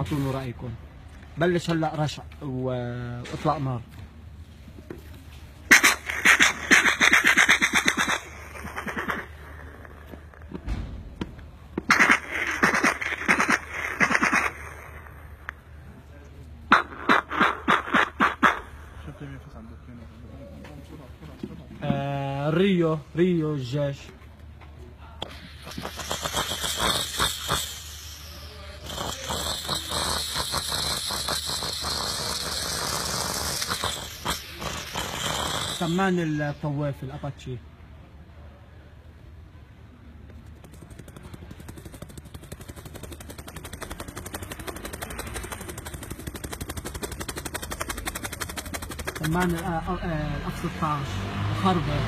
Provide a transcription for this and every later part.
اعطونا رايكم. بلش هلا رشع واطلق نار. ريو الجيش. كمان الطواف الاباتشي. كمان الاف 16 خربة.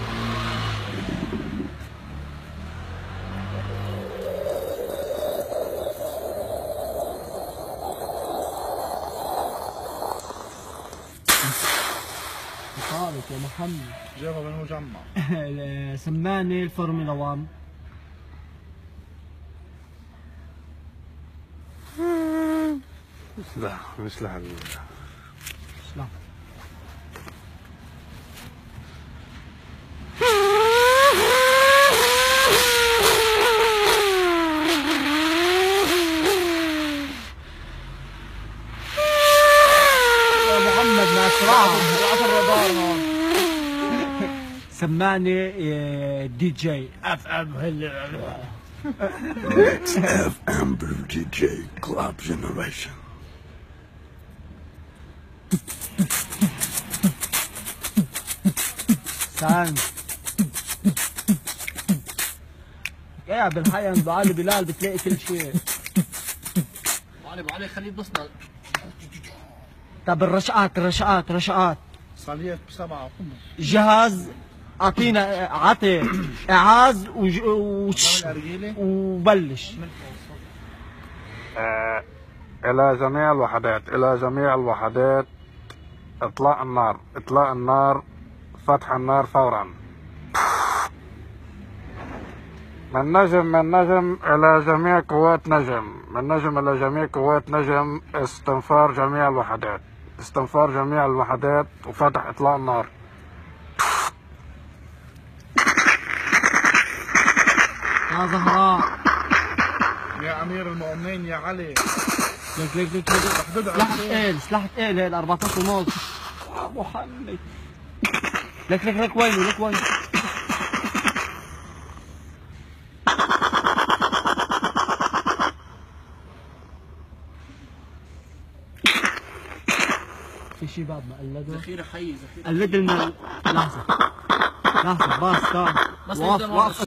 صارت يا محمد جابها بالمجمع. سماني الفورمولا 1. لا مش لهال لا يا محمد ما اسرعها وقف الرادار هون. سماني دي جي اف ام اف ام دي جي كلاب جنريشن. سانز يا بالحياة ابو علي بلال بتلاقي كل شيء. ابو علي خليه بصنا. طب الرشقات صليت بسبعة جهاز اعطينا عطي اعاز وبلش. إلى جميع الوحدات إطلاق النار فتح النار فورا. من نجم إلى جميع قوات نجم استنفار جميع الوحدات وفتح إطلاق النار. يا زهراء يا امير المؤمنين يا علي. لك سلاح ثقيل هيك 14 ونص. ابو حمد لك وينه في شي بعد ما قلده. ذخيره حي قلد لنا لحظه باص. وقف